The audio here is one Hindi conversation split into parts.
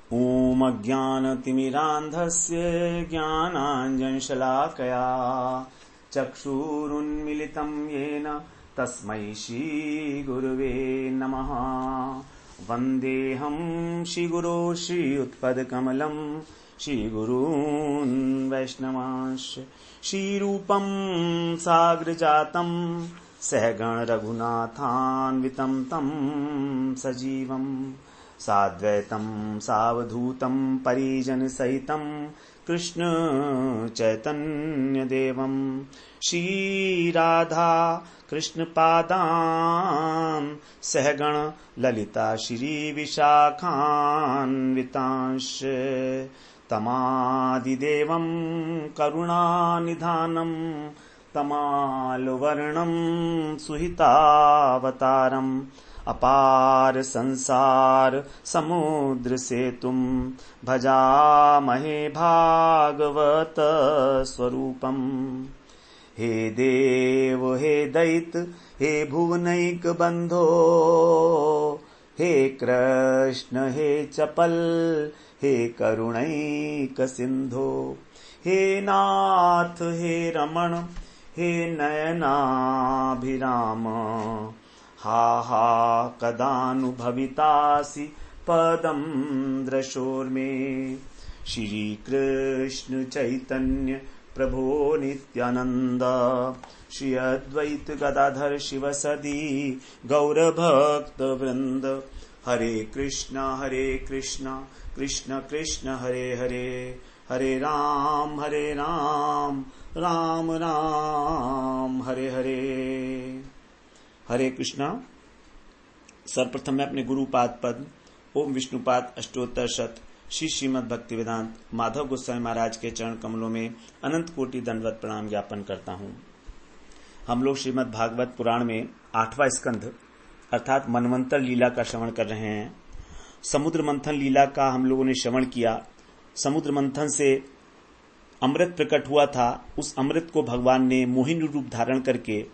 ॐ अज्ञानतिमिरान्धस्य ज्ञानाञ्जनशलाकया चक्षुरुन्मिलितं येन तस्मै श्रीगुरुवे नमः। वन्देऽहं श्रीगुरो श्रीयुत्पदकमलं श्रीगुरून् वैष्णवांश्च। श्रीरूपं साग्रजातं सहगण रघुनाथान्वितं तं सजीवम् साद्वैतं सावधूतं परिजनसहितं कृष्ण चैतन्यदेवं श्रीराधा कृष्णपादान् सहगण ललिता श्रीविशाखान्वितांश्च तमादिदेवं करुणानिधानं तमालवर्णं सुहितावतारम् अपार संसार समुद्र सेतुं भजामहे भागवत स्वरूपम्। हे देव हे दैत हे भुवनैक बंधो हे कृष्ण हे चपल हे करुणैक सिंधो हे नाथ हे रमण हे नयनाभिराम हा हा कदानुभवितासि पदं दृशोर्मे। श्री कृष्ण चैतन्य प्रभो नित्यानंद श्री अद्वैत गदाधर शिवसदी गौरभक्त वृंद। हरे कृष्णा कृष्ण कृष्ण हरे हरे हरे राम राम राम हरे हरे। हरे कृष्णा। सर्वप्रथम मैं अपने गुरुपाद पद ओम विष्णुपाद अष्टोत्तर शत श्री श्रीमद् भक्ति वेदांत माधव गोस्वामी महाराज के चरण कमलों में अनंत कोटि दंडवत प्रणाम ज्ञापन करता हूँ। हम लोग श्रीमद् भागवत पुराण में 8वां स्कंध अर्थात मनवंतर लीला का श्रवण कर रहे हैं। समुद्र मंथन लीला का हम लोगों ने श्रवण किया। समुद्र मंथन से अमृत प्रकट हुआ था। उस अमृत को भगवान ने मोहिनी रूप धारण करके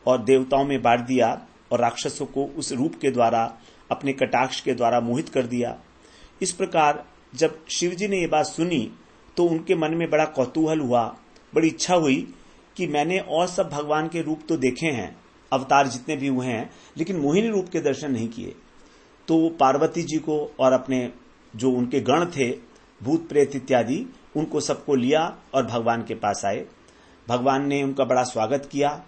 और देवताओं में बांट दिया और राक्षसों को उस रूप के द्वारा अपने कटाक्ष के द्वारा मोहित कर दिया। इस प्रकार जब शिवजी ने ये बात सुनी तो उनके मन में बड़ा कौतूहल हुआ, बड़ी इच्छा हुई कि मैंने और सब भगवान के रूप तो देखे हैं, अवतार जितने भी हुए हैं, लेकिन मोहिनी रूप के दर्शन नहीं किए। तो वो पार्वती जी को और अपने जो उनके गण थे भूत प्रेत इत्यादि उनको सबको लिया और भगवान के पास आए। भगवान ने उनका बड़ा स्वागत किया।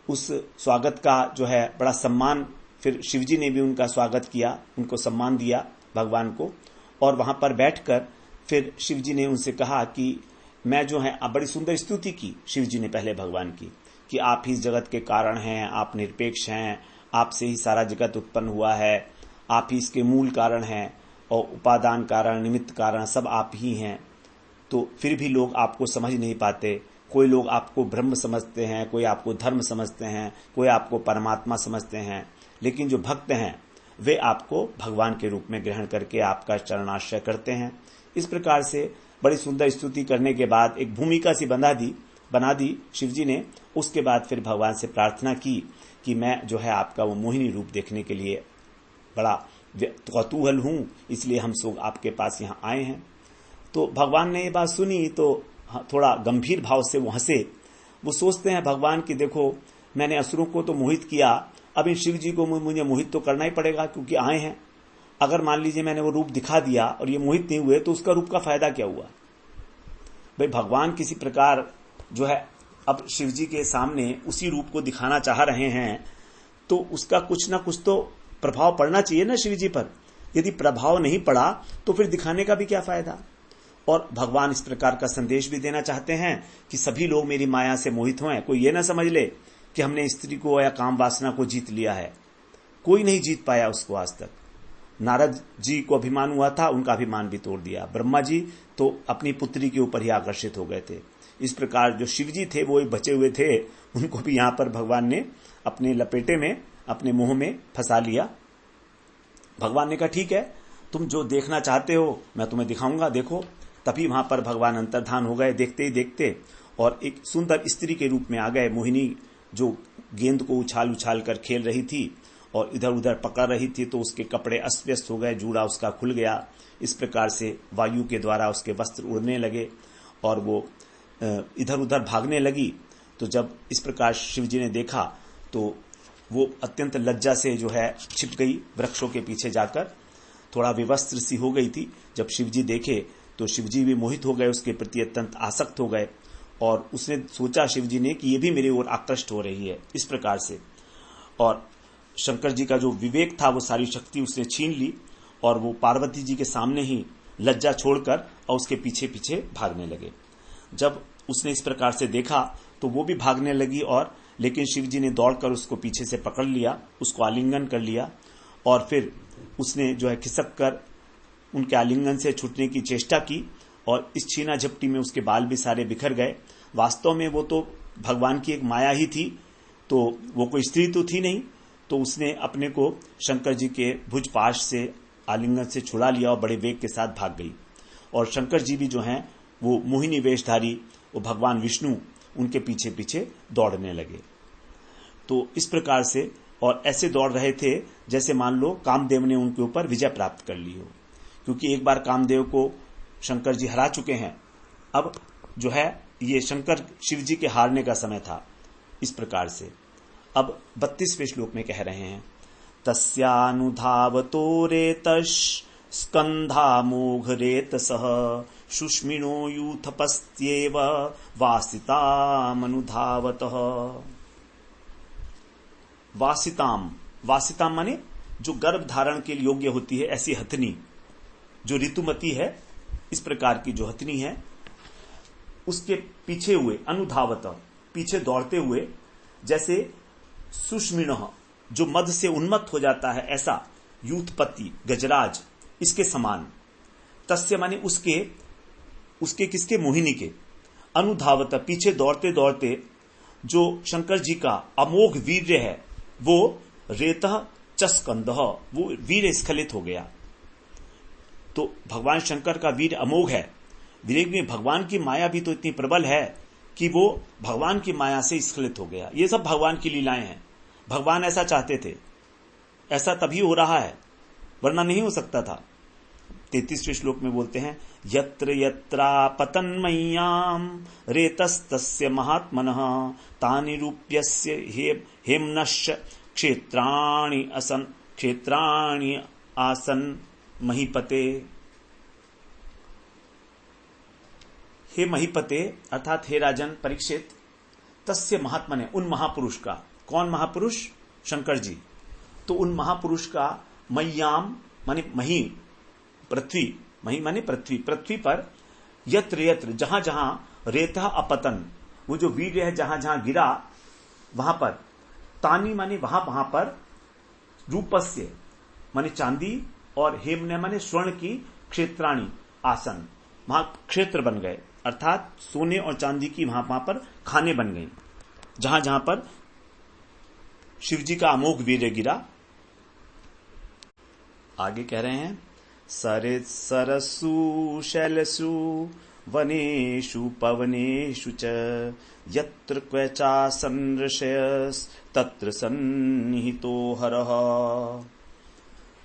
उस स्वागत का जो है बड़ा सम्मान, फिर शिवजी ने भी उनका स्वागत किया, उनको सम्मान दिया भगवान को। और वहां पर बैठकर फिर शिवजी ने उनसे कहा कि मैं जो है, बड़ी सुंदर स्तुति की शिवजी ने पहले भगवान की कि आप ही जगत के कारण हैं, आप निरपेक्ष हैं, आपसे ही सारा जगत उत्पन्न हुआ है, आप ही इसके मूल कारण हैं और उपादान कारण निमित्त कारण सब आप ही हैं। तो फिर भी लोग आपको समझ नहीं पाते। कोई लोग आपको ब्रह्म समझते हैं, कोई आपको धर्म समझते हैं, कोई आपको परमात्मा समझते हैं, लेकिन जो भक्त हैं वे आपको भगवान के रूप में ग्रहण करके आपका चरणाश्रय करते हैं। इस प्रकार से बड़ी सुंदर स्तुति करने के बाद एक भूमिका सी बना दी शिवजी ने। उसके बाद फिर भगवान से प्रार्थना की कि मैं जो है आपका वो मोहिनी रूप देखने के लिए बड़ा कौतूहल हूं, इसलिए हम सब आपके पास यहाँ आए हैं। तो भगवान ने ये बात सुनी तो थोड़ा गंभीर भाव से वो हंसे। वो सोचते हैं भगवान कि देखो मैंने असुरों को तो मोहित किया, अब इन शिव जी को मुझे मोहित तो करना ही पड़ेगा क्योंकि आए हैं। अगर मान लीजिए मैंने वो रूप दिखा दिया और ये मोहित नहीं हुए तो उसका रूप का फायदा क्या हुआ। भाई भगवान किसी प्रकार जो है अब शिव जी के सामने उसी रूप को दिखाना चाह रहे हैं तो उसका कुछ ना कुछ तो प्रभाव पड़ना चाहिए ना शिव जी पर। यदि प्रभाव नहीं पड़ा तो फिर दिखाने का भी क्या फायदा। और भगवान इस प्रकार का संदेश भी देना चाहते हैं कि सभी लोग मेरी माया से मोहित हों। कोई ये ना समझ ले कि हमने स्त्री को या काम वासना को जीत लिया है। कोई नहीं जीत पाया उसको आज तक। नारद जी को अभिमान हुआ था, उनका अभिमान भी तोड़ दिया। ब्रह्मा जी तो अपनी पुत्री के ऊपर ही आकर्षित हो गए थे। इस प्रकार जो शिव जी थे वो ही बचे हुए थे, उनको भी यहां पर भगवान ने अपने लपेटे में, अपने मुंह में फंसा लिया। भगवान ने कहा ठीक है, तुम जो देखना चाहते हो मैं तुम्हें दिखाऊंगा, देखो। तभी वहां पर भगवान अंतर्धान हो गए देखते ही देखते, और एक सुंदर स्त्री के रूप में आ गए। मोहिनी जो गेंद को उछाल उछाल कर खेल रही थी और इधर उधर पकड़ रही थी, तो उसके कपड़े अस्त व्यस्त हो गए, जूड़ा उसका खुल गया। इस प्रकार से वायु के द्वारा उसके वस्त्र उड़ने लगे और वो इधर उधर भागने लगी। तो जब इस प्रकार शिव जी ने देखा तो वो अत्यंत लज्जा से जो है छिप गई वृक्षों के पीछे जाकर, थोड़ा विवस्त्र सी हो गई थी। जब शिव जी देखे तो शिव जी भी मोहित हो गए, उसके प्रति अत्यंत आसक्त हो गए और उसने सोचा शिव जी ने कि ये भी मेरी ओर आकृष्ट हो रही है, इस प्रकार से। और शंकर जी का जो विवेक था वो सारी शक्ति उसने छीन ली और वो पार्वती जी के सामने ही लज्जा छोड़कर और उसके पीछे पीछे भागने लगे। जब उसने इस प्रकार से देखा तो वो भी भागने लगी, और लेकिन शिव जी ने दौड़कर उसको पीछे से पकड़ लिया, उसको आलिंगन कर लिया और फिर उसने जो है खिसक कर उनके आलिंगन से छूटने की चेष्टा की और इस छीना झपटी में उसके बाल भी सारे बिखर गए। वास्तव में वो तो भगवान की एक माया ही थी, तो वो कोई स्त्री तो थी नहीं। तो उसने अपने को शंकर जी के भुज पाश से आलिंगन से छुड़ा लिया और बड़े वेग के साथ भाग गई। और शंकर जी भी जो हैं वो मोहिनी वेशधारी वो भगवान विष्णु उनके पीछे पीछे दौड़ने लगे। तो इस प्रकार से और ऐसे दौड़ रहे थे जैसे मान लो कामदेव ने उनके ऊपर विजय प्राप्त कर ली हो, क्योंकि एक बार कामदेव को शंकर जी हरा चुके हैं। अब जो है ये शंकर शिव जी के हारने का समय था। इस प्रकार से अब 32वें श्लोक में कह रहे हैं, तस्यानुधावतो रेतश स्कंधामोघ रेतसः शुष्मिनो यूथपस्त्येव वासितामनुधावतः। वासिताम, वासिताम माने जो गर्भ धारण के योग्य होती है ऐसी हथनी, जो ऋतुमती है, इस प्रकार की जो हथनी है, उसके पीछे हुए अनुधावत, पीछे दौड़ते हुए, जैसे सुष्मिण जो मद से उन्मत्त हो जाता है ऐसा, यूथपति गजराज, इसके समान। तस्य माने उसके, उसके किसके, मोहिनी के। अनुधावत पीछे दौड़ते दौड़ते जो शंकर जी का अमोघ वीर्य है वो रेतः चस्कंदः, वो वीर स्खलित हो गया। तो भगवान शंकर का वीर अमोघ है, वीर में भगवान की माया भी तो इतनी प्रबल है कि वो भगवान की माया से स्खलित हो गया। ये सब भगवान की लीलाएं हैं, भगवान ऐसा चाहते थे, ऐसा तभी हो रहा है, वरना नहीं हो सकता था। 33वें श्लोक में बोलते हैं, यत्र यत्रापतन्मय्याम रेतस्तस्य महात्मनः तानि रूप्यस्य हेम्नश्च क्षेत्राणि आसन महीपते। हे महीपते अर्थात हे राजन परीक्षित, तस्य महात्मा ने, उन महापुरुष का, कौन महापुरुष, शंकर जी, तो उन महापुरुष का मय्याम माने मही, पृथ्वी, मही माने पृथ्वी, पृथ्वी पर यत्र यत्र जहां जहां रेता अपतन, वो जो वीर्य है जहां जहां गिरा वहां पर, तानी माने वहां वहां पर, रूपस्य माने चांदी और हेमने माने स्वर्ण की, क्षेत्राणी आसन, वहां क्षेत्र बन गए, अर्थात सोने और चांदी की वहां वहां पर खाने बन गई, जहां जहां पर शिवजी का अमोघ वीर्य गिरा। आगे कह रहे हैं, सरित सरसु शैलसु वनेषु पवनेषु च यत्र क्वचासन ऋषयस् तत्र सन्निहितो हरः।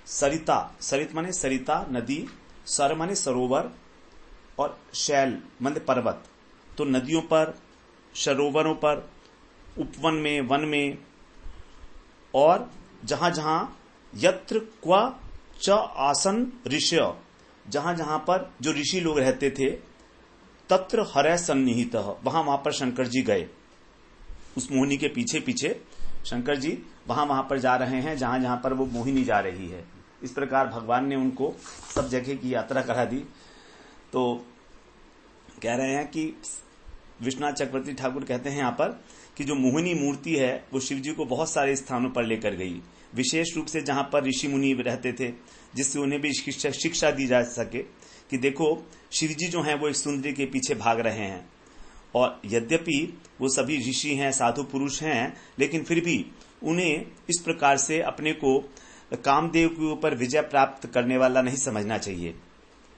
सरिता, सरित माने सरिता नदी, सर माने सरोवर और शैल माने पर्वत। तो नदियों पर, सरोवरों पर, उपवन में, वन में, और जहां जहां यत्र क्व च आसन ऋषय, जहां जहां पर जो ऋषि लोग रहते थे, तत्र हरय सन्निहित, वहां वहां पर शंकर जी गए। उस मोहिनी के पीछे पीछे शंकर जी वहां वहां पर जा रहे हैं जहां जहां पर वो मोहिनी जा रही है। इस प्रकार भगवान ने उनको सब जगह की यात्रा करा दी। तो कह रहे हैं कि विश्वनाथ चक्रवर्ती ठाकुर कहते हैं यहां पर कि जो मोहिनी मूर्ति है वो शिव जी को बहुत सारे स्थानों पर लेकर गई, विशेष रूप से जहां पर ऋषि मुनि रहते थे, जिससे उन्हें भी शिक्षा दी जा सके कि देखो शिव जी जो हैं वो एक सुंदरी के पीछे भाग रहे हैं, और यद्यपि वो सभी ऋषि हैं, साधु पुरुष हैं, लेकिन फिर भी उन्हें इस प्रकार से अपने को कामदेव के ऊपर विजय प्राप्त करने वाला नहीं समझना चाहिए,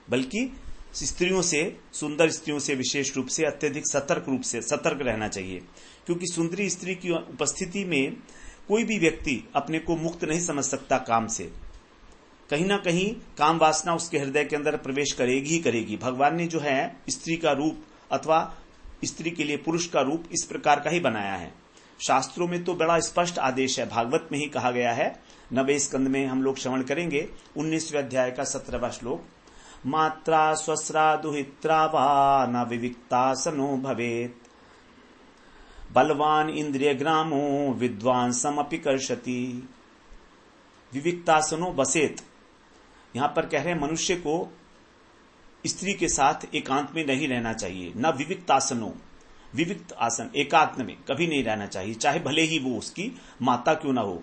बल्कि स्त्रियों से, सुंदर स्त्रियों से विशेष रूप से अत्यधिक सतर्क रहना चाहिए। क्योंकि सुंदरी स्त्री की उपस्थिति में कोई भी व्यक्ति अपने को मुक्त नहीं समझ सकता काम से। कहीं ना कहीं काम वासना उसके हृदय के अंदर प्रवेश करेगी ही करेगी। भगवान ने जो है स्त्री का रूप अथवा स्त्री के लिए पुरुष का रूप इस प्रकार का ही बनाया है। शास्त्रों में तो बड़ा स्पष्ट आदेश है, भागवत में ही कहा गया है, 9वें स्कंद में हम लोग श्रवण करेंगे 19वें अध्याय का 17वां श्लोक। मात्रा स्वस्रा दुहित्रा वा न विविक्तासनो भवेत, बलवान इंद्रिय ग्रामो विद्वान समपि कर्षति। विविक्तासनो बसेत, यहां पर कह रहे हैं मनुष्य को स्त्री के साथ एकांत में नहीं रहना चाहिए। न विविक्तासनो, विविक्त आसन एकांत में कभी नहीं रहना चाहिए, चाहे भले ही वो उसकी माता क्यों ना हो।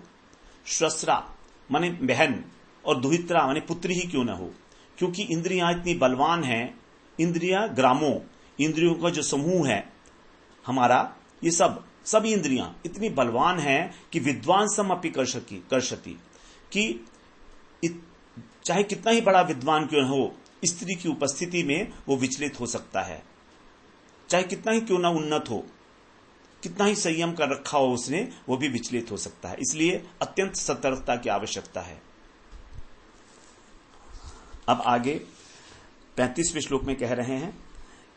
श्वश्रा माने बहन और दुहित्रा माने पुत्री ही क्यों ना हो, क्योंकि इंद्रियां इतनी बलवान हैं। इंद्रिया ग्रामो, इंद्रियों का जो समूह है हमारा, ये सब इंद्रियां इतनी बलवान हैं कि विद्वान सम अपि कर्षति, कि चाहे कितना ही बड़ा विद्वान क्यों न हो, स्त्री की उपस्थिति में वो विचलित हो सकता है। चाहे कितना ही क्यों ना उन्नत हो, कितना ही संयम कर रखा हो उसने, वो भी विचलित हो सकता है। इसलिए अत्यंत सतर्कता की आवश्यकता है। अब आगे 35वें श्लोक में कह रहे हैं,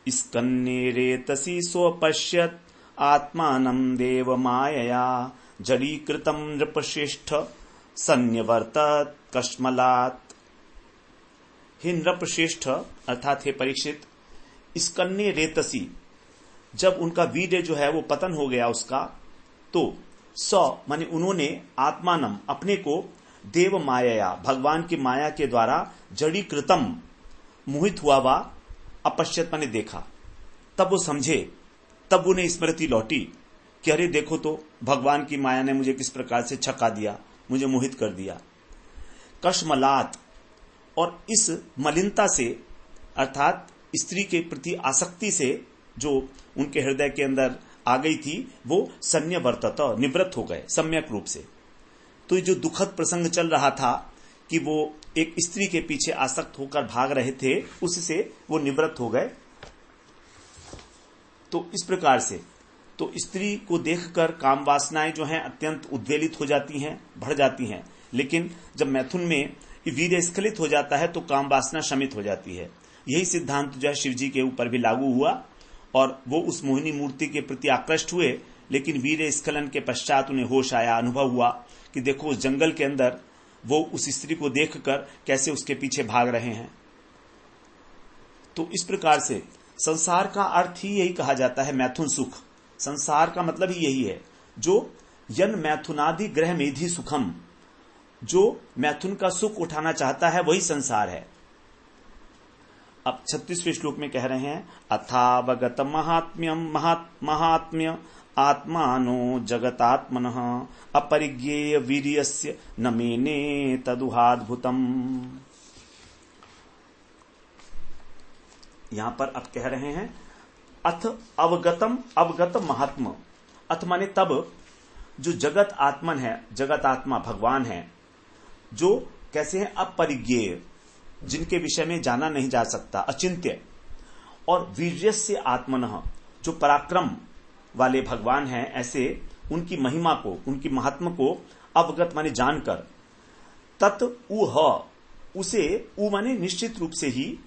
स्कन्ने रेतसी स्वपश्यत आत्मानं देव मायया जडीकृतं नृपश्रेष्ठ सन्निवर्तत कश्मलात्। हे नृपश्रेष्ठ अर्थात हे परीक्षित, स्कन्ने रेतसी, जब उनका वीर्य जो है वो पतन हो गया उसका, तो माने उन्होंने आत्मानम अपने को देव माया भगवान की माया के द्वारा जड़ीकृतम मोहित हुआ वा अपश्यत माने देखा, तब वो समझे, तब उन्हें स्मृति लौटी कि अरे देखो तो भगवान की माया ने मुझे किस प्रकार से छका दिया, मुझे मोहित कर दिया। कश्मलात, और इस मलिनता से अर्थात स्त्री के प्रति आसक्ति से जो उनके हृदय के अंदर आ गई थी, वो सन्निवर्तत निवृत्त हो गए सम्यक रूप से। तो ये जो दुखद प्रसंग चल रहा था कि वो एक स्त्री के पीछे आसक्त होकर भाग रहे थे, उससे वो निवृत्त हो गए। तो इस प्रकार से तो स्त्री को देखकर काम वासनाएं जो हैं अत्यंत उद्वेलित हो जाती हैं, बढ़ जाती हैं। लेकिन जब मैथुन में वीर्य स्खलित हो जाता है तो काम वासना शमित हो जाती है। यही सिद्धांत जो है शिव जी के ऊपर भी लागू हुआ और वो उस मोहिनी मूर्ति के प्रति आकृष्ट हुए। लेकिन वीर्य स्खलन के पश्चात उन्हें होश आया, अनुभव हुआ कि देखो उस जंगल के अंदर वो उस स्त्री को देखकर कैसे उसके पीछे भाग रहे हैं। तो इस प्रकार से संसार का अर्थ ही यही कहा जाता है, मैथुन सुख। संसार का मतलब ही यही है, जो यन मैथुनादि ग्रह मेधि सुखम, जो मैथुन का सुख उठाना चाहता है वही संसार है। अब 36वें श्लोक में कह रहे हैं, अथावगत महात्म्य आत्मानो जगतात्मनः अपरिज्ञेय वीर्यस्य न मेने तदुहाद्भुतम। यहां पर अब कह रहे हैं अथ अवगत महात्म। अथ माने तब जो जगत आत्मन है, जगत आत्मा भगवान है, जो कैसे हैं अपरिज्ञेय, जिनके विषय में जाना नहीं जा सकता, अचिंत्य, और वीर्यस्य आत्मनः जो पराक्रम वाले भगवान हैं, ऐसे उनकी महिमा को, उनकी महात्मा को अवगत माने जानकर, तत् उह उसे, उ माने निश्चित रूप से ही,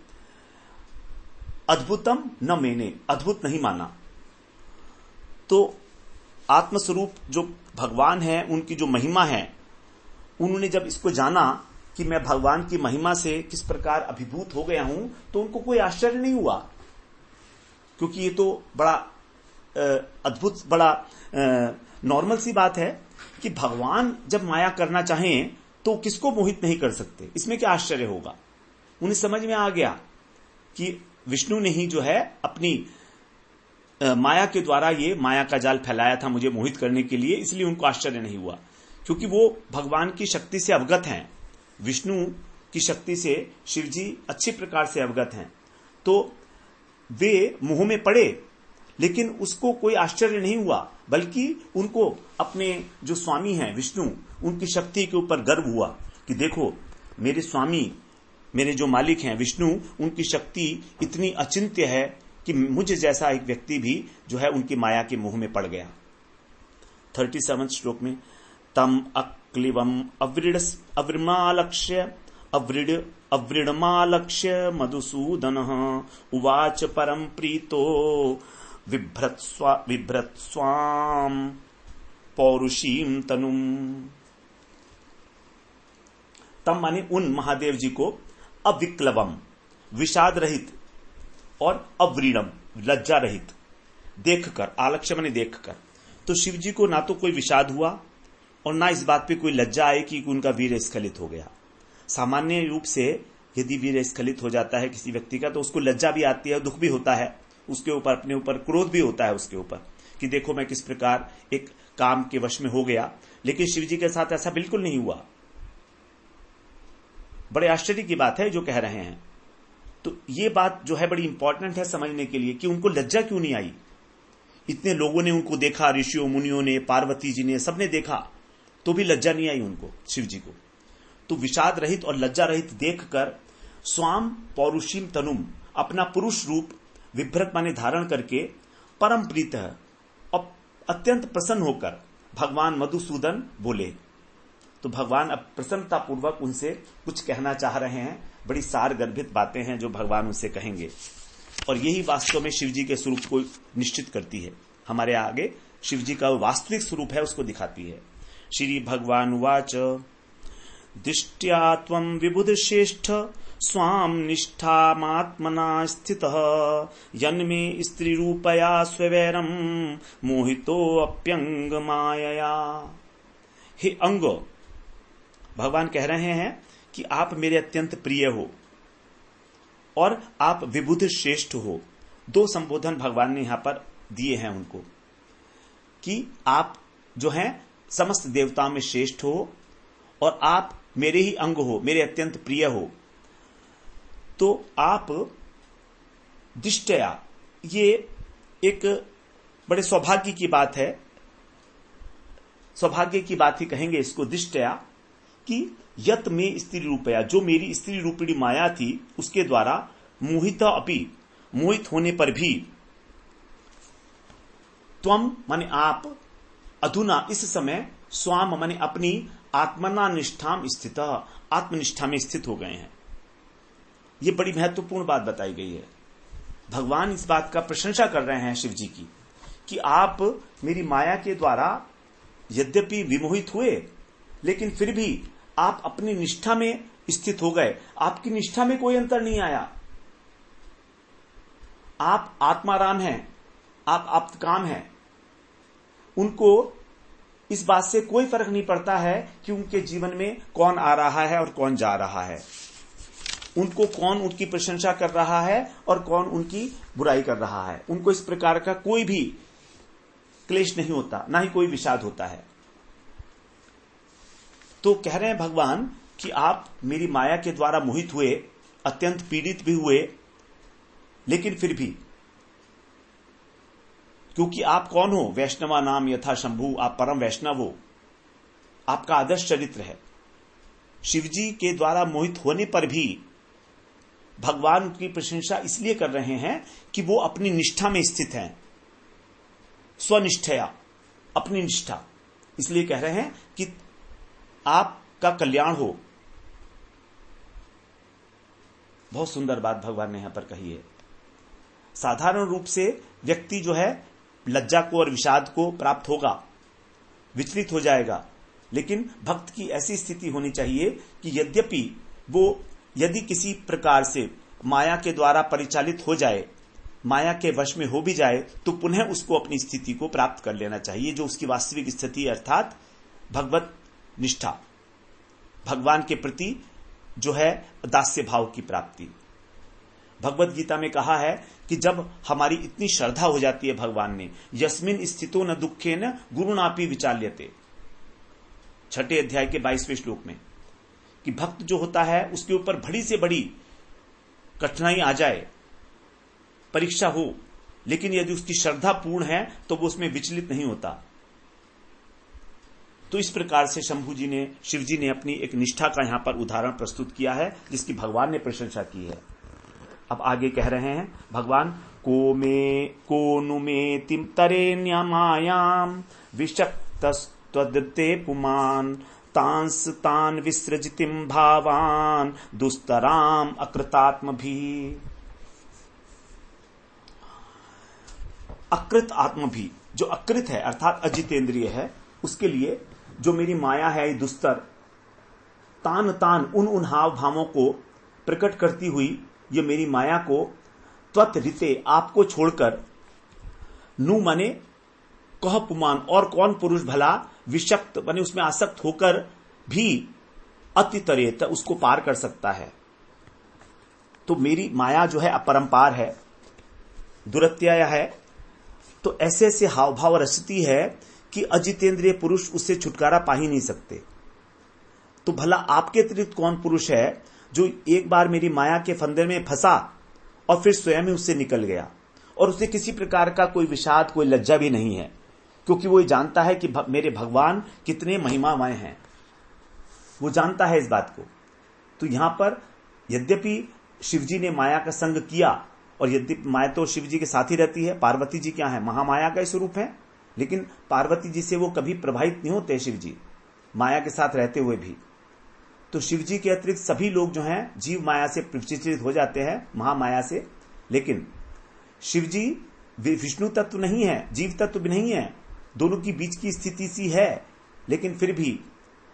अद्भुतम न मेने अद्भुत नहीं माना। तो आत्मस्वरूप जो भगवान है, उनकी जो महिमा है, उन्होंने जब इसको जाना कि मैं भगवान की महिमा से किस प्रकार अभिभूत हो गया हूं, तो उनको कोई आश्चर्य नहीं हुआ, क्योंकि ये तो बड़ा अद्भुत, बड़ा नॉर्मल सी बात है कि भगवान जब माया करना चाहें तो किसको मोहित नहीं कर सकते, इसमें क्या आश्चर्य होगा। उन्हें समझ में आ गया कि विष्णु ने ही जो है अपनी माया के द्वारा ये माया का जाल फैलाया था मुझे मोहित करने के लिए, इसलिए उनको आश्चर्य नहीं हुआ, क्योंकि वो भगवान की शक्ति से अवगत हैं, विष्णु की शक्ति से शिव जी अच्छी प्रकार से अवगत हैं। तो वे मोह में पड़े, लेकिन उसको कोई आश्चर्य नहीं हुआ, बल्कि उनको अपने जो स्वामी हैं विष्णु, उनकी शक्ति के ऊपर गर्व हुआ कि देखो मेरे स्वामी, मेरे जो मालिक हैं विष्णु, उनकी शक्ति इतनी अचिंत्य है कि मुझे जैसा एक व्यक्ति भी जो है उनकी माया के मोह में पड़ गया। 37 श्लोक में तम अक्लिवम अव्रीडमालक्ष्य मधुसूदनः उवाच परम प्रीतो बिभ्रत्स्वाम पौरुषीम तनुम। तम माने उन महादेव जी को अविक्लवम विषाद रहित और अव्रीडम लज्जा रहित देखकर, आलक्ष्य माने देखकर, तो शिव जी को ना तो कोई विषाद हुआ और ना इस बात पे कोई लज्जा आई कि उनका वीर स्खलित हो गया। सामान्य रूप से यदि वीर स्खलित हो जाता है किसी व्यक्ति का तो उसको लज्जा भी आती है, दुख भी होता है, उसके ऊपर अपने ऊपर क्रोध भी होता है उसके ऊपर कि देखो मैं किस प्रकार एक काम के वश में हो गया। लेकिन शिव जी के साथ ऐसा बिल्कुल नहीं हुआ। बड़े आश्चर्य की बात है जो कह रहे हैं। तो ये बात जो है बड़ी इंपॉर्टेंट है समझने के लिए कि उनको लज्जा क्यों नहीं आई। इतने लोगों ने उनको देखा, ऋषियों मुनियों ने, पार्वती जी ने, सबने देखा, तो भी लज्जा नहीं आई उनको, शिव जी को। तो विषाद रहित और लज्जा रहित देखकर स्वाम पौरुषीम तनुम, अपना पुरुष रूप विभ्रत माने धारण करके परम प्रीत और अत्यंत प्रसन्न होकर भगवान मधुसूदन बोले। तो भगवान अब प्रसन्नता पूर्वक उनसे कुछ कहना चाह रहे हैं। बड़ी सार गर्भित बातें हैं जो भगवान उनसे कहेंगे और यही वास्तव में शिव जी के स्वरूप को निश्चित करती है। हमारे आगे शिव जी का वास्तविक स्वरूप है उसको दिखाती है। श्री भगवान उवाच दृष्ट्या त्वं विबुध श्रेष्ठ स्वाम निष्ठामात्मना स्थितः यन्मे स्त्रीरूपया स्वैरम मोहितोऽप्यंग मायया। हे अंग, भगवान कह रहे हैं कि आप मेरे अत्यंत प्रिय हो और आप विबुध श्रेष्ठ हो। दो संबोधन भगवान ने यहां पर दिए हैं उनको कि आप जो हैं समस्त देवताओं में श्रेष्ठ हो और आप मेरे ही अंग हो, मेरे अत्यंत प्रिय हो। तो आप दिष्टया, ये एक बड़े सौभाग्य की बात है, सौभाग्य की बात ही कहेंगे इसको, दिष्टया, कि यत में स्त्री रूपया, जो मेरी स्त्री रूपिणी माया थी उसके द्वारा मोहित अपि, मोहित होने पर भी, त्वम माने आप, अधुना इस समय, स्वाम माने अपनी, आत्मना निष्ठाम स्थित, आत्मनिष्ठा में स्थित हो गए हैं। ये बड़ी महत्वपूर्ण बात बताई गई है। भगवान इस बात का प्रशंसा कर रहे हैं शिव जी की कि आप मेरी माया के द्वारा यद्यपि विमोहित हुए लेकिन फिर भी आप अपनी निष्ठा में स्थित हो गए। आपकी निष्ठा में कोई अंतर नहीं आया। आप आत्माराम हैं, आप आप्तकाम हैं। उनको इस बात से कोई फर्क नहीं पड़ता है कि उनके जीवन में कौन आ रहा है और कौन जा रहा है, उनको कौन उनकी प्रशंसा कर रहा है और कौन उनकी बुराई कर रहा है। उनको इस प्रकार का कोई भी क्लेश नहीं होता, ना ही कोई विषाद होता है। तो कह रहे हैं भगवान कि आप मेरी माया के द्वारा मोहित हुए, अत्यंत पीड़ित भी हुए, लेकिन फिर भी, क्योंकि आप कौन हो, वैष्णवा नाम यथा शंभु, आप परम वैष्णव हो, आपका आदर्श चरित्र है। शिवजी के द्वारा मोहित होने पर भी भगवान उनकी प्रशंसा इसलिए कर रहे हैं कि वो अपनी निष्ठा में स्थित हैं, स्वनिष्ठया, अपनी निष्ठा। इसलिए कह रहे हैं कि आपका कल्याण हो। बहुत सुंदर बात भगवान ने यहां पर कही है। साधारण रूप से व्यक्ति जो है लज्जा को और विषाद को प्राप्त होगा, विचलित हो जाएगा, लेकिन भक्त की ऐसी स्थिति होनी चाहिए कि यद्यपि वो यदि किसी प्रकार से माया के द्वारा परिचालित हो जाए, माया के वश में हो भी जाए, तो पुनः उसको अपनी स्थिति को प्राप्त कर लेना चाहिए, जो उसकी वास्तविक स्थिति अर्थात भगवत निष्ठा, भगवान के प्रति जो है दास्य भाव की प्राप्ति। भगवत गीता में कहा है कि जब हमारी इतनी श्रद्धा हो जाती है भगवान ने, यस्मिन स्थितो न दुखे न गुरुनापि विचाल्यते, 6 अध्याय के 22वें श्लोक में, कि भक्त जो होता है उसके ऊपर बड़ी से बड़ी कठिनाई आ जाए, परीक्षा हो, लेकिन यदि उसकी श्रद्धा पूर्ण है तो वो उसमें विचलित नहीं होता। तो इस प्रकार से शंभु जी ने, शिव जी ने अपनी एक निष्ठा का यहां पर उदाहरण प्रस्तुत किया है, जिसकी भगवान ने प्रशंसा की है। अब आगे कह रहे हैं भगवान, को नु मे तिम तरे न्यामायाम विशक्तस्तुर्भुवनस्त्वया त्वदृते पुमान् तांस तान विसृजितिम भावान दुस्तराम अकृतात्मभी। अकृत आत्म भी, जो अकृत है अर्थात अजितेंद्रिय है, उसके लिए जो मेरी माया है दुस्तर, तान तान उन हाव भावों को प्रकट करती हुई ये मेरी माया को त्वत रिते आपको छोड़कर, नु माने कह पुमान और कौन पुरुष भला, विषक्त माने उसमें आसक्त होकर भी अतितरेत उसको पार कर सकता है। तो मेरी माया जो है अपरंपार है, दुरत्याय है, तो ऐसे ऐसे हाव भाव रचती है कि अजितेंद्रिय पुरुष उससे छुटकारा पा ही नहीं सकते। तो भला आपके अतिरिक्त कौन पुरुष है जो एक बार मेरी माया के फंदे में फंसा और फिर स्वयं ही उससे निकल गया, और उसे किसी प्रकार का कोई विषाद कोई लज्जा भी नहीं है, क्योंकि वो जानता है कि मेरे भगवान कितने महिमामय हैं, वो जानता है इस बात को। तो यहां पर यद्यपि शिवजी ने माया का संग किया, और यद्यपि माया तो शिव जी के साथ ही रहती है, पार्वती जी क्या है, महामाया का स्वरूप है, लेकिन पार्वती जी से वो कभी प्रभावित नहीं होते शिव जी, माया के साथ रहते हुए भी। तो शिव जी के अतिरिक्त सभी लोग जो हैं जीव माया से प्रचित हो जाते हैं, महामाया से, लेकिन शिव जी विष्णु तत्व नहीं है, जीव तत्व भी नहीं है, दोनों की बीच की स्थिति सी है, लेकिन फिर भी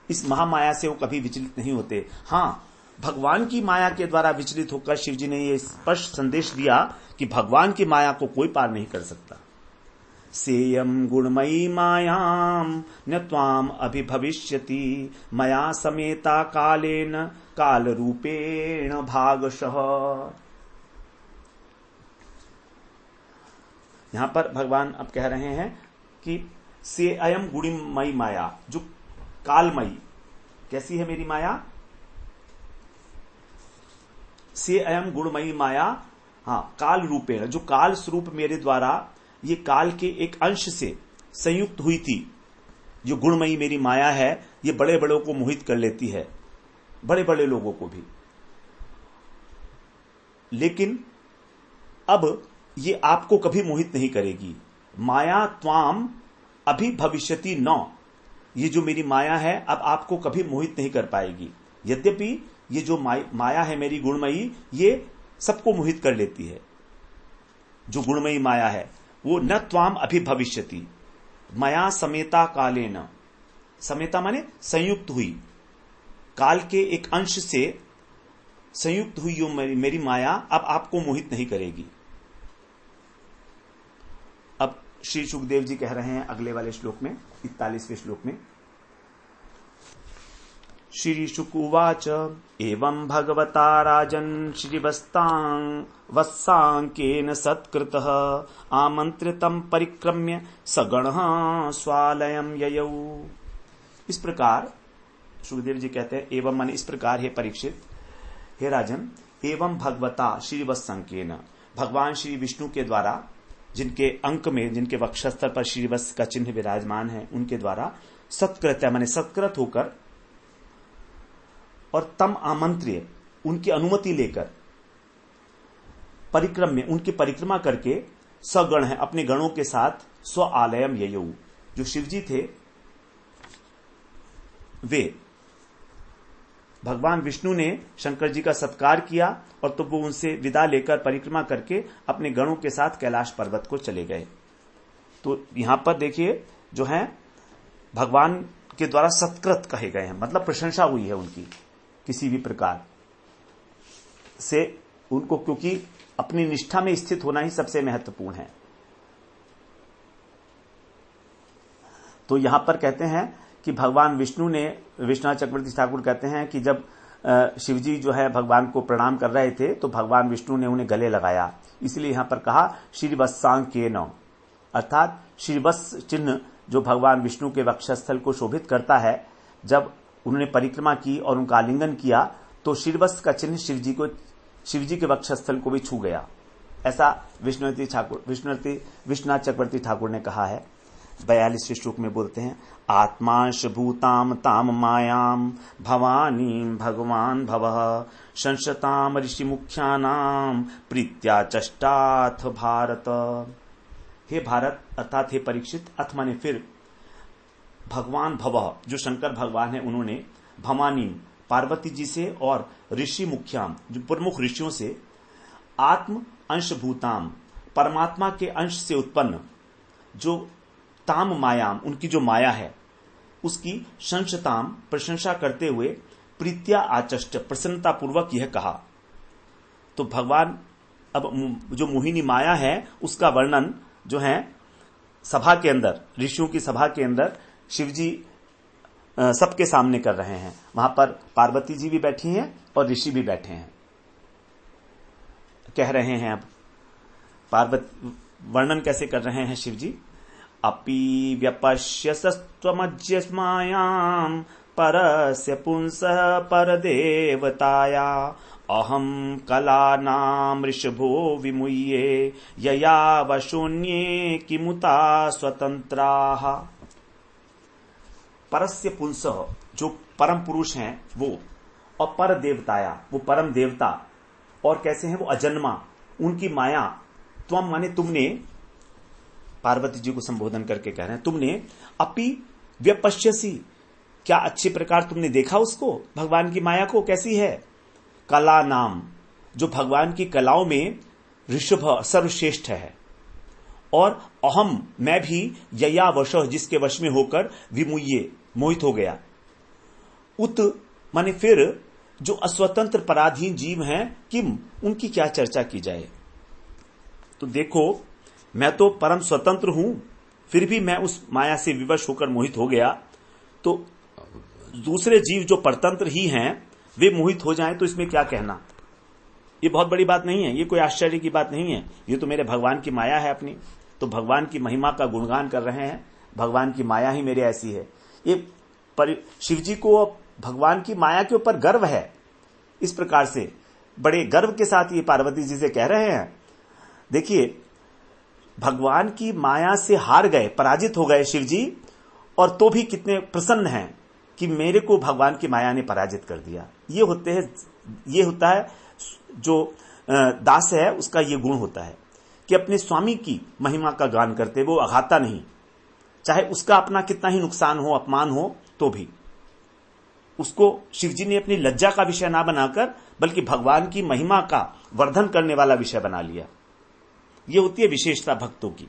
इस महामाया से वो कभी विचलित नहीं होते। हाँ, भगवान की माया के द्वारा विचलित होकर शिव जी ने यह स्पष्ट संदेश दिया कि भगवान की माया को कोई पार नहीं कर सकता। सेयम गुणमयी मायाम न त्वाम अभिभविष्यति मया समेता कालेन काल रूपेण भागशः। यहां पर भगवान अब कह रहे हैं कि से अयम गुणमयी माया, जो कालमयी, कैसी है मेरी माया, से अयम गुणमयी माया, हाँ, काल रूपेण, जो काल स्वरूप मेरे द्वारा ये काल के एक अंश से संयुक्त हुई थी, जो गुणमयी मेरी माया है, ये बड़े बड़ों को मोहित कर लेती है, बड़े बड़े लोगों को भी, लेकिन अब ये आपको कभी मोहित नहीं करेगी। माया त्वाम अभी भविष्यति न, ये जो मेरी माया है अब आपको कभी मोहित नहीं कर पाएगी। यद्यपि ये जो माया है मेरी गुणमयी, ये सबको मोहित कर लेती है, जो गुणमयी माया है वो न त्वाम अभिभविष्यति मया समेता कालेन, समेता माने संयुक्त हुई, काल के एक अंश से संयुक्त हुई जो मेरी माया अब आपको मोहित नहीं करेगी। अब श्री सुखदेव जी कह रहे हैं अगले वाले श्लोक में, 41वें श्लोक में, श्री शुक उवाच एवं भगवता राजन् श्रीवस्तां वत्सांकेन सत्कृतः आमंत्रितं परिक्रम्य सगणः स्वालयं ययौ। इस प्रकार सुखदेव जी कहते हैं, एवं माने इस प्रकार, हे परीक्षित, हे राजन, एवं भगवता श्रीवत्सांकेन, भगवान श्री विष्णु के द्वारा, जिनके अंक में, जिनके वक्षस्थल पर श्रीवत्स का चिन्ह विराजमान है, उनके द्वारा सत्कृत्य माने सत्कृत होकर, और तम आमंत्र्य, उनकी अनुमति लेकर, परिक्रम में उनकी परिक्रमा करके, सगण है अपने गणों के साथ, स्व आलयम ययौ, जो शिवजी थे वे, भगवान विष्णु ने शंकर जी का सत्कार किया, और तो वो उनसे विदा लेकर परिक्रमा करके अपने गणों के साथ कैलाश पर्वत को चले गए। तो यहां पर देखिए जो है भगवान के द्वारा सत्कृत कहे गए हैं, मतलब प्रशंसा हुई है उनकी किसी भी प्रकार से उनको, क्योंकि अपनी निष्ठा में स्थित होना ही सबसे महत्वपूर्ण है। तो यहां पर कहते हैं कि भगवान विष्णु ने, विश्वनाथ चक्रवर्ती ठाकुर कहते हैं कि जब शिवजी जो है भगवान को प्रणाम कर रहे थे तो भगवान विष्णु ने उन्हें गले लगाया, इसलिए यहां पर कहा श्रीवत्सांकेन, अर्थात श्रीवत्स चिन्ह जो भगवान विष्णु के वक्षस्थल को शोभित करता है, जब उन्होंने परिक्रमा की और उनका आलिंगन किया तो श्रीवत्स का चिन्ह शिवजी के वक्षस्थल को भी छू गया, ऐसा विश्वनाथ चक्रवर्ती ठाकुर ने कहा है। 42वें श्लोक में बोलते हैं, आत्मांश भूताम ताम मायाम भवानी भगवान भवः संशताम ऋषि मुख्यानाम प्रीत्या चष्टाथ भारत। हे भारत, अर्थात हे परीक्षित, अथ माने फिर, भगवान भव, जो शंकर भगवान है, उन्होंने भवानी पार्वती जी से और ऋषि मुख्याम, जो प्रमुख ऋषियों से, आत्म अंशभूताम, परमात्मा के अंश से उत्पन्न जो ताम मायाम, उनकी जो माया है, उसकी संशताम, प्रशंसा करते हुए, प्रीत्या आचष्ट, प्रसन्नता पूर्वक यह कहा। तो भगवान अब जो मोहिनी माया है उसका वर्णन जो है सभा के अंदर, ऋषियों की सभा के अंदर शिवजी सबके सामने कर रहे हैं। वहां पर पार्वती जी भी बैठी हैं और ऋषि भी बैठे हैं। कह रहे हैं अब पार्वती, वर्णन कैसे कर रहे हैं शिवजी। अपि व्यपश्यस्त्वमज्यस्मायां परस्य पुंसः परदेवताया अहं कलानां ऋषभो विमुह्ये यया वशून्ये किमुता स्वतंत्राः। परस्य पुंसः, जो परम पुरुष हैं वो, और पर देवताया, वो परम देवता, और कैसे हैं वो अजन्मा, उनकी माया, त्वम माने तुमने, पार्वती जी को संबोधन करके कह रहे हैं, तुमने अपि व्यपश्यसी, क्या अच्छी प्रकार तुमने देखा उसको, भगवान की माया को, कैसी है। कला नाम, जो भगवान की कलाओं में ऋषभ सर्वश्रेष्ठ है, और अहम, मैं भी, यया वश, जिसके वश में होकर, विमुह्ये, मोहित हो गया। उत माने फिर, जो अस्वतंत्र पराधीन जीव हैं, किम, उनकी क्या चर्चा की जाए। तो देखो, मैं तो परम स्वतंत्र हूं, फिर भी मैं उस माया से विवश होकर मोहित हो गया, तो दूसरे जीव जो परतंत्र ही हैं वे मोहित हो जाएं तो इसमें क्या कहना। ये बहुत बड़ी बात नहीं है, ये कोई आश्चर्य की बात नहीं है, ये तो मेरे भगवान की माया है अपनी। तो भगवान की महिमा का गुणगान कर रहे हैं, भगवान की माया ही मेरे ऐसी है। ये शिवजी को भगवान की माया के ऊपर गर्व है, इस प्रकार से बड़े गर्व के साथ ये पार्वती जी से कह रहे हैं। देखिए, भगवान की माया से हार गए, पराजित हो गए शिवजी, और तो भी कितने प्रसन्न हैं कि मेरे को भगवान की माया ने पराजित कर दिया। ये होता है जो दास है, उसका ये गुण होता है कि अपने स्वामी की महिमा का गान करते वो अघाता नहीं, चाहे उसका अपना कितना ही नुकसान हो, अपमान हो, तो भी उसको शिवजी ने अपनी लज्जा का विषय ना बनाकर बल्कि भगवान की महिमा का वर्धन करने वाला विषय बना लिया। ये होती है विशेषता भक्तों की।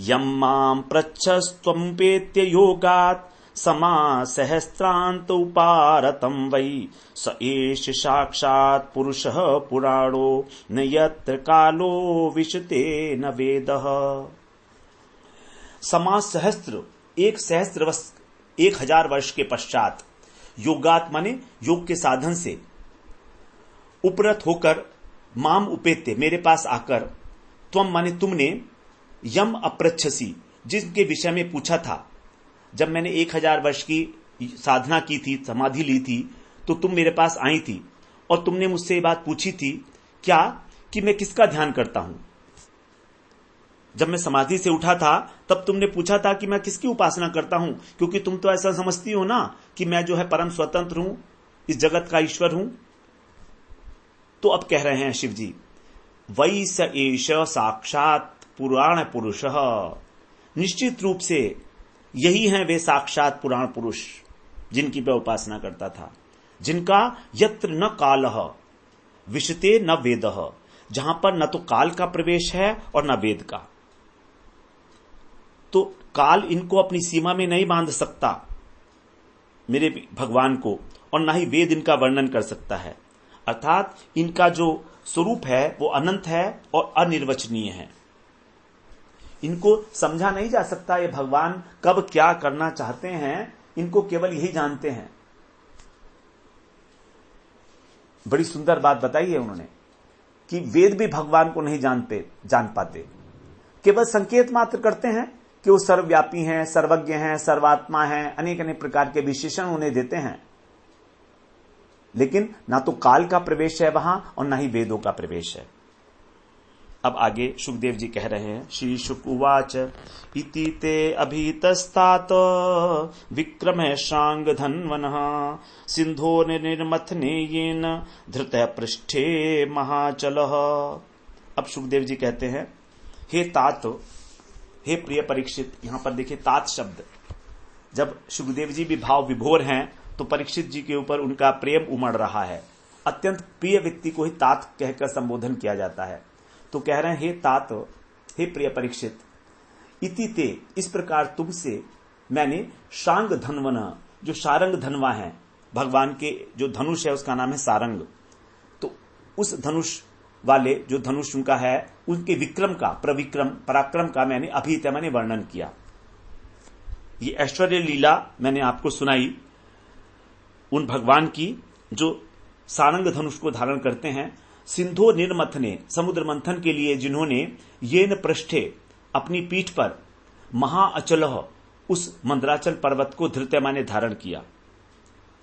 यम मां पृच्छस्त्वम्पेत्य योगात् समा सहस्रांत उपारतं वै स एष साक्षात् पुरुषः पुराणो न यत्र कालो विशते न वेदः। समा सहस्त्र, 1000 वर्ष के पश्चात, योगात माने योग के साधन से, उपरत होकर, माम उपेत्य, मेरे पास आकर, त्वम माने तुमने, यम अपृच्छसी, जिनके विषय में पूछा था। जब मैंने 1000 वर्ष की साधना की थी, समाधि ली थी, तो तुम मेरे पास आई थी और तुमने मुझसे ये बात पूछी थी, क्या, कि मैं किसका ध्यान करता हूं। जब मैं समाधि से उठा था तब तुमने पूछा था कि मैं किसकी उपासना करता हूं, क्योंकि तुम तो ऐसा समझती हो ना कि मैं जो है परम स्वतंत्र हूं, इस जगत का ईश्वर हूं। तो अब कह रहे हैं शिव जी, वै स एष साक्षात पुराण पुरुषः, निश्चित रूप से यही हैं वे साक्षात पुराण पुरुष जिनकी मैं उपासना करता था, जिनका यत्र न कालः विशते न वेदः, जहां पर न तो काल का प्रवेश है और न वेद का। तो काल इनको अपनी सीमा में नहीं बांध सकता मेरे भगवान को, और न ही वेद इनका वर्णन कर सकता है। अर्थात इनका जो स्वरूप है वो अनंत है और अनिर्वचनीय है। इनको समझा नहीं जा सकता ये भगवान कब क्या करना चाहते हैं, इनको केवल यही जानते हैं। बड़ी सुंदर बात बताई है उन्होंने कि वेद भी भगवान को नहीं जान पाते, केवल संकेत मात्र करते हैं कि वो सर्वव्यापी हैं, सर्वज्ञ हैं, सर्वात्मा हैं, अनेक अनेक प्रकार के विशेषण उन्हें देते हैं, लेकिन ना तो काल का प्रवेश है वहां और ना ही वेदों का प्रवेश है। अब आगे सुखदेव जी कह रहे हैं, श्री शुक उवाच इति ते अभीतस्तात विक्रमः शांग धन्वनः सिंधो निर्मथने येन धृतः पृष्ठे महाचलः। अब सुखदेव जी कहते हैं, हे तात, हे प्रिय परीक्षित, यहां पर देखिए तात शब्द, जब सुखदेव जी भी भाव विभोर हैं तो परीक्षित जी के ऊपर उनका प्रेम उमड़ रहा है। अत्यंत प्रिय व्यक्ति को ही तात कहकर संबोधन किया जाता है। तो कह रहे हैं, हे तात, हे प्रिय परीक्षित, इति ते, इस प्रकार तुमसे मैंने शांग धनवन, जो सारंग धनवा है, भगवान के जो धनुष है उसका नाम है सारंग, तो उस धनुष वाले जो धनुष उनका है उनके विक्रम का, पराक्रम का मैंने अभिहित मैंने वर्णन किया। ये ऐश्वर्य लीला मैंने आपको सुनाई उन भगवान की जो सारंग धनुष को धारण करते हैं। सिंधो निर्मथने, समुद्र मंथन के लिए जिन्होंने येन पृष्ठे, अपनी पीठ पर, महाअचलह, उस मंदराचल पर्वत को धृत्यमा ने धारण किया।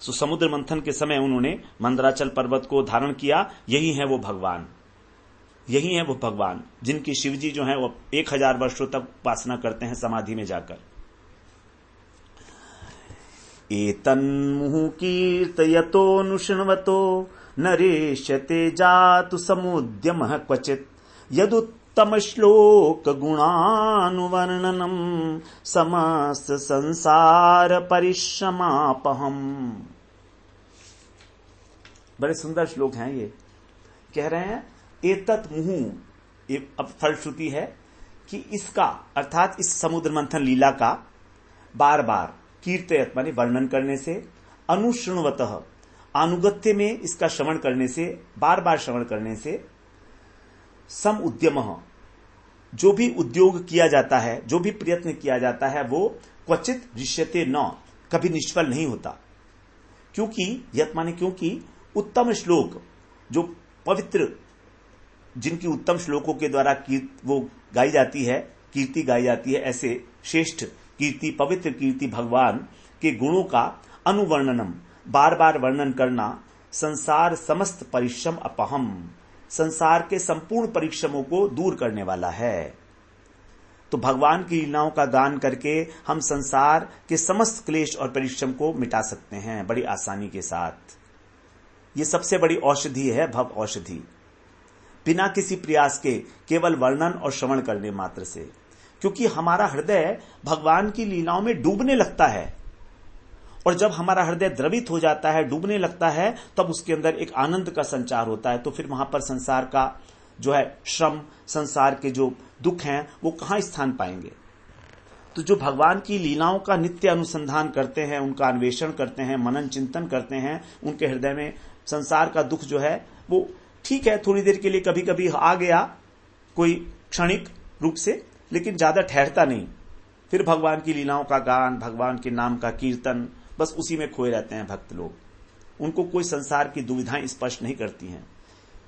सो समुद्र मंथन के समय उन्होंने मंदराचल पर्वत को धारण किया। यही है वो भगवान, यही है वो भगवान जिनकी शिवजी जो है वो 1000 वर्षों तक उपासना करते हैं समाधि में जाकर। एतन्मुहुः कीर्तयतोऽनुशृण्वतो नरेष्यते जातु समुद्यमः क्वचित् यदुत्तमश्लोक गुणानुवर्णनम् समस्त संसार परिश्रमापहम्। बड़े सुंदर श्लोक हैं ये। कह रहे हैं एतत् मुहुः, ये अब फलश्रुति है कि इसका अर्थात इस समुद्र मंथन लीला का बार बार कीर्तयत माने वर्णन करने से, अनुशृण्वतः अनुगत्य में इसका श्रवण करने से, बार बार श्रवण करने से, सम उद्यमः, जो भी उद्योग किया जाता है, जो भी प्रयत्न किया जाता है वो क्वचित दृश्यते न, कभी निष्फल नहीं होता। क्योंकि यत माने क्योंकि उत्तम श्लोक, जो पवित्र, जिनकी उत्तम श्लोकों के द्वारा वो गाई जाती है, कीर्ति गाई जाती है, ऐसे श्रेष्ठ कीर्ति, पवित्र कीर्ति भगवान के गुणों का अनुवर्णनम, बार बार वर्णन करना, संसार समस्त परिश्रम अपहम, संसार के संपूर्ण परिश्रमों को दूर करने वाला है। तो भगवान की लीलाओं का गान करके हम संसार के समस्त क्लेश और परिश्रम को मिटा सकते हैं बड़ी आसानी के साथ। ये सबसे बड़ी औषधि है, भव औषधि, बिना किसी प्रयास के, केवल वर्णन और श्रवण करने मात्र से। क्योंकि हमारा हृदय भगवान की लीलाओं में डूबने लगता है, और जब हमारा हृदय द्रवित हो जाता है, डूबने लगता है, तब उसके अंदर एक आनंद का संचार होता है। तो फिर वहां पर संसार का जो है श्रम, संसार के जो दुख हैं वो कहां स्थान पाएंगे। तो जो भगवान की लीलाओं का नित्य अनुसंधान करते हैं, उनका अन्वेषण करते हैं, मनन चिंतन करते हैं, उनके हृदय में संसार का दुख जो है वो ठीक है थोड़ी देर के लिए कभी कभी आ गया, कोई क्षणिक रूप से, लेकिन ज्यादा ठहरता नहीं। फिर भगवान की लीलाओं का गान, भगवान के नाम का कीर्तन, बस उसी में खोए रहते हैं भक्त लोग। उनको कोई संसार की दुविधाएं स्पर्श नहीं करती हैं।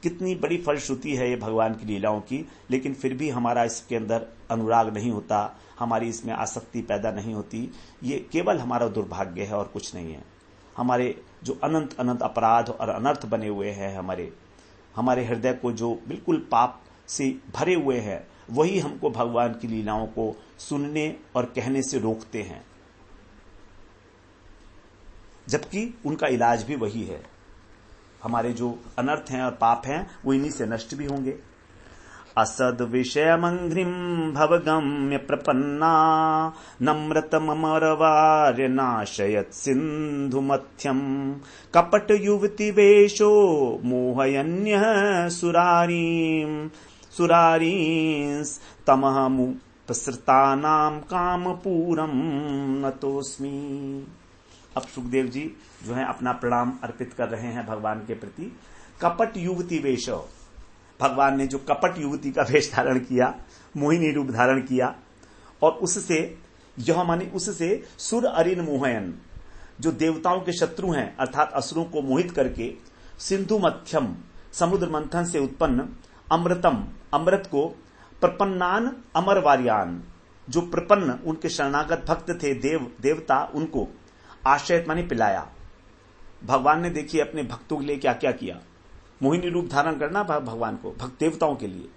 कितनी बड़ी फलश्रुति है ये भगवान की लीलाओं की, लेकिन फिर भी हमारा इसके अंदर अनुराग नहीं होता, हमारी इसमें आसक्ति पैदा नहीं होती। ये केवल हमारा दुर्भाग्य है और कुछ नहीं है। हमारे जो अनंत अनंत अपराध और अनर्थ बने हुए हैं, हमारे हृदय को जो बिल्कुल पाप से भरे हुए हैं, वही हमको भगवान की लीलाओं को सुनने और कहने से रोकते हैं, जबकि उनका इलाज भी वही है। हमारे जो अनर्थ हैं और पाप हैं वो इन्हीं से नष्ट भी होंगे। असद विषयमंघ्रिम भवगम्य प्रपन्ना नम्रतमरवार्य नाशयत सिंधु मध्यम कपट युवती वेशो मोहयन्य सुरारींस तमह प्रसृतानाम कामपूरम नतोस्मि। अब सुखदेव जी जो है अपना प्रणाम अर्पित कर रहे हैं भगवान के प्रति। कपट युवती वेश, भगवान ने जो कपट युवती का वेश धारण किया, मोहिनी रूप धारण किया, और उससे यह माने उससे सुर अरिन मोहयन, जो देवताओं के शत्रु हैं अर्थात असुरों को मोहित करके, सिंधु मध्यम, समुद्र मंथन से उत्पन्न, अमृतम, अमृत को, प्रपन्नान अमरवार्यान, जो प्रपन्न उनके शरणागत भक्त थे, देवता, उनको आश्रयत माने पिलाया। भगवान ने देखिए अपने भक्तों के लिए क्या क्या किया, मोहिनी रूप धारण करना भगवान को, भक्त देवताओं के लिए,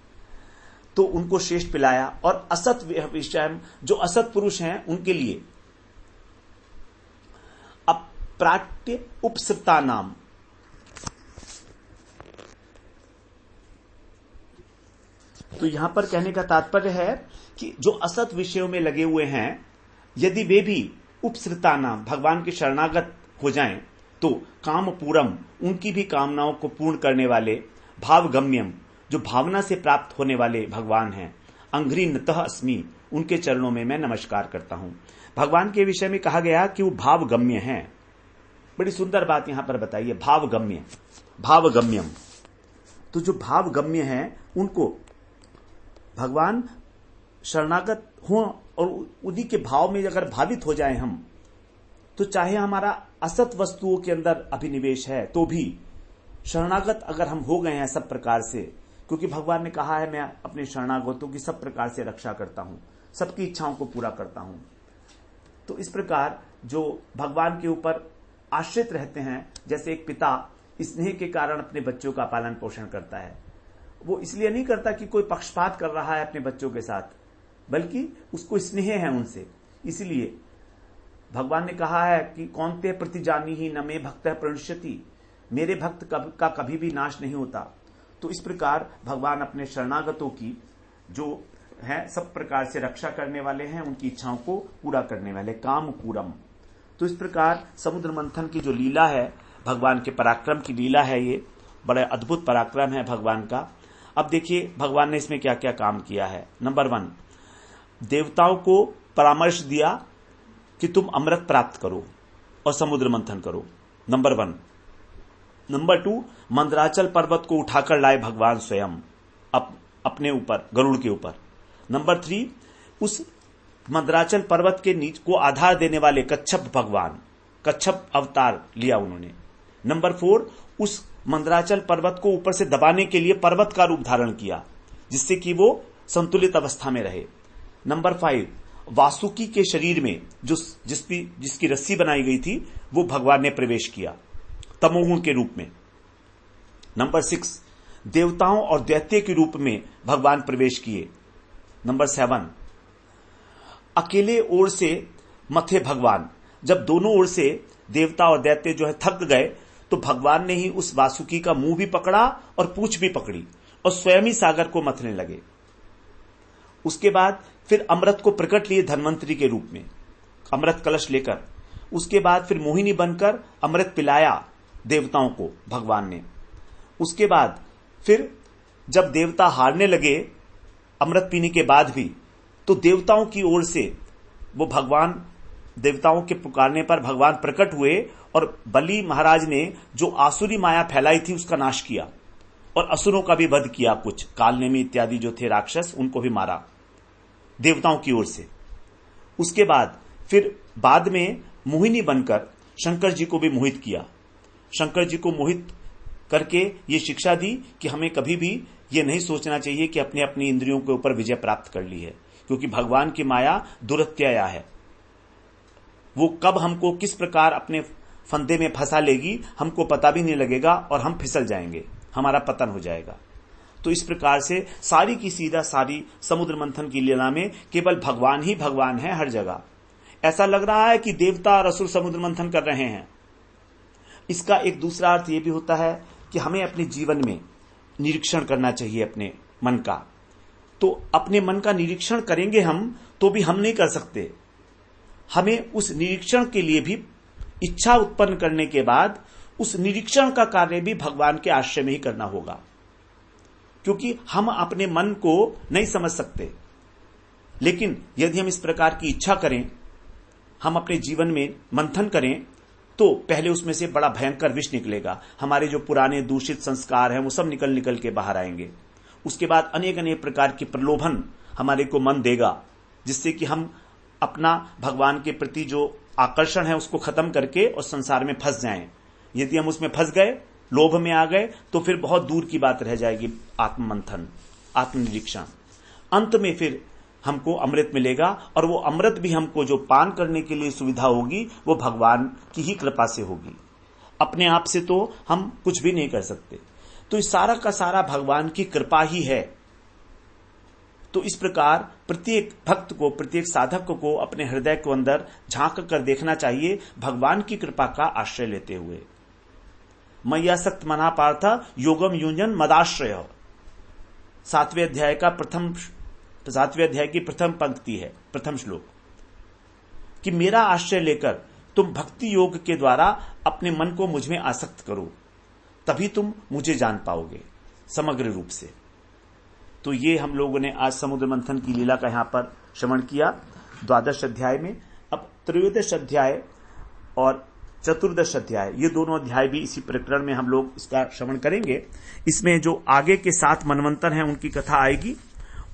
तो उनको श्रेष्ठ पिलाया। और असत विषय, जो असत पुरुष हैं उनके लिए अप्राट्य उपसृता नाम, तो यहां पर कहने का तात्पर्य है कि जो असत विषयों में लगे हुए हैं, यदि वे भी उपसृता नाम, भगवान के शरणागत हो जाएं तो काम पूरम, उनकी भी कामनाओं को पूर्ण करने वाले, भावगम्यम, जो भावना से प्राप्त होने वाले भगवान हैं, अंघ्रि नतः अस्मि, उनके चरणों में मैं नमस्कार करता हूं। भगवान के विषय में कहा गया कि वो भावगम्य हैं। बड़ी सुंदर बात यहां पर बताइए, भावगम्य, भावगम्यम। तो जो भावगम्य हैं उनको भगवान शरणागत हों और उन्हीं के भाव में अगर भावित हो जाएं हम, तो चाहे हमारा असत वस्तुओं के अंदर अभिनिवेश है तो भी शरणागत अगर हम हो गए हैं सब प्रकार से, क्योंकि भगवान ने कहा है मैं अपने शरणागतों की सब प्रकार से रक्षा करता हूं, सबकी इच्छाओं को पूरा करता हूं। तो इस प्रकार जो भगवान के ऊपर आश्रित रहते हैं, जैसे एक पिता स्नेह के कारण अपने बच्चों का पालन पोषण करता है, वो इसलिए नहीं करता कि कोई पक्षपात कर रहा है अपने बच्चों के साथ, बल्कि उसको स्नेह है उनसे। इसलिए भगवान ने कहा है कि कौनते प्रतिजानी ही न मे भक्त प्रणश्यति, मेरे भक्त का कभी भी नाश नहीं होता। तो इस प्रकार भगवान अपने शरणागतों की जो है सब प्रकार से रक्षा करने वाले हैं, उनकी इच्छाओं को पूरा करने वाले, काम पूरम। तो इस प्रकार समुद्र मंथन की जो लीला है, भगवान के पराक्रम की लीला है, ये बड़ा अद्भुत पराक्रम है भगवान का। अब देखिए भगवान ने इसमें क्या क्या काम किया है। नंबर 1, देवताओं को परामर्श दिया कि तुम अमृत प्राप्त करो और समुद्र मंथन करो, नंबर 1। नंबर 2, मंदराचल पर्वत को उठाकर लाए भगवान स्वयं अपने ऊपर, गरुड़ के ऊपर। नंबर 3, उस मंदराचल पर्वत के नीचे को आधार देने वाले कच्छप भगवान, कच्छप अवतार लिया उन्होंने। नंबर 4, उस मंदराचल पर्वत को ऊपर से दबाने के लिए पर्वत का रूप धारण किया, जिससे कि वो संतुलित अवस्था में रहे। नंबर 5, वासुकी के शरीर में जिसकी रस्सी बनाई गई थी वो भगवान ने प्रवेश किया तमोगुण के रूप में। नंबर 6, देवताओं और दैत्य के रूप में भगवान प्रवेश किए। नंबर 7, अकेले ओर से मथे भगवान, जब दोनों ओर से देवता और दैत्य जो है थक गए, तो भगवान ने ही उस वासुकी का मुंह भी पकड़ा और पूंछ भी पकड़ी और स्वयं ही सागर को मथने लगे। उसके बाद फिर अमृत को प्रकट लिए धन्वंतरी के रूप में, अमृत कलश लेकर। उसके बाद फिर मोहिनी बनकर अमृत पिलाया देवताओं को भगवान ने। उसके बाद फिर जब देवता हारने लगे अमृत पीने के बाद भी, तो देवताओं की ओर से वो भगवान, देवताओं के पुकारने पर भगवान प्रकट हुए और बलि महाराज ने जो आसुरी माया फैलाई थी उसका नाश किया और असुरों का भी वध किया। कुछ कालनेमी इत्यादि जो थे राक्षस, उनको भी मारा देवताओं की ओर से। उसके बाद फिर बाद में मोहिनी बनकर शंकर जी को भी मोहित किया। शंकर जी को मोहित करके ये शिक्षा दी कि हमें कभी भी ये नहीं सोचना चाहिए कि अपने अपनी इंद्रियों के ऊपर विजय प्राप्त कर ली है, क्योंकि भगवान की माया दुरत्यया है। वो कब हमको किस प्रकार अपने फंदे में फंसा लेगी हमको पता भी नहीं लगेगा और हम फिसल जाएंगे, हमारा पतन हो जाएगा। तो इस प्रकार से सारी की सीधा सारी समुद्र मंथन की लीला में केवल भगवान ही भगवान है हर जगह। ऐसा लग रहा है कि देवता और असुर समुद्र मंथन कर रहे हैं। इसका एक दूसरा अर्थ यह भी होता है कि हमें अपने जीवन में निरीक्षण करना चाहिए अपने मन का। तो अपने मन का निरीक्षण करेंगे हम तो भी हम नहीं कर सकते। हमें उस निरीक्षण के लिए भी इच्छा उत्पन्न करने के बाद उस निरीक्षण का कार्य भी भगवान के आश्रय में ही करना होगा, क्योंकि हम अपने मन को नहीं समझ सकते। लेकिन यदि हम इस प्रकार की इच्छा करें, हम अपने जीवन में मंथन करें, तो पहले उसमें से बड़ा भयंकर विष निकलेगा। हमारे जो पुराने दूषित संस्कार हैं वो सब निकल के बाहर आएंगे। उसके बाद अनेक अनेक प्रकार की प्रलोभन हमारे को मन देगा, जिससे कि हम अपना भगवान के प्रति जो आकर्षण है उसको खत्म करके और संसार में फंस जाएं। यदि हम उसमें फंस गए, लोभ में आ गए, तो फिर बहुत दूर की बात रह जाएगी आत्म मंथन, आत्मनिरीक्षण। अंत में फिर हमको अमृत मिलेगा और वो अमृत भी हमको जो पान करने के लिए सुविधा होगी वो भगवान की ही कृपा से होगी। अपने आप से तो हम कुछ भी नहीं कर सकते। तो इस सारा का सारा भगवान की कृपा ही है। तो इस प्रकार प्रत्येक भक्त को, प्रत्येक साधक को अपने हृदय को अंदर झांक कर देखना चाहिए, भगवान की कृपा का आश्रय लेते हुए। मय्यासक्त मना पार्थ योगम युंजन मदाश्रय, 7वें अध्याय की प्रथम पंक्ति है, प्रथम श्लोक। कि मेरा आश्रय लेकर तुम भक्ति योग के द्वारा अपने मन को मुझ में आसक्त करो, तभी तुम मुझे जान पाओगे समग्र रूप से। तो ये हम लोगों ने आज समुद्र मंथन की लीला का यहां पर श्रवण किया 12 अध्याय में। अब त्रयोदश अध्याय और चतुर्दश अध्याय, ये दोनों अध्याय भी इसी प्रकरण में हम लोग इसका श्रवण करेंगे। इसमें जो आगे के 7 मनवंतर हैं उनकी कथा आएगी,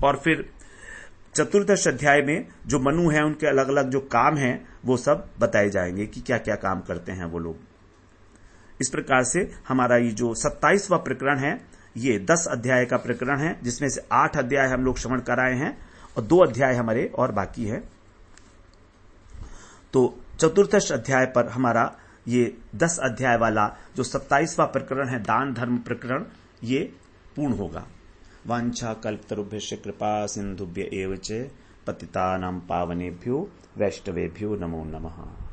और फिर चतुर्दश अध्याय में जो मनु हैं उनके अलग अलग जो काम हैं वो सब बताए जाएंगे कि क्या क्या काम करते हैं वो लोग। इस प्रकार से हमारा ये जो 27वां प्रकरण है ये 10 अध्याय का प्रकरण है, जिसमें से 8 अध्याय हम लोग श्रवण कराए हैं और 2 अध्याय हमारे और बाकी है। तो चतुर्दश अध्याय पर हमारा ये 10 अध्याय वाला जो 27वां प्रकरण है दान धर्म प्रकरण, ये पूर्ण होगा। वांछा कल्पतरुभ्यश्च कृपा सिंधुभ्य एव च पतितानां पावनेभ्यो वैष्णवेभ्यो नमो नमः।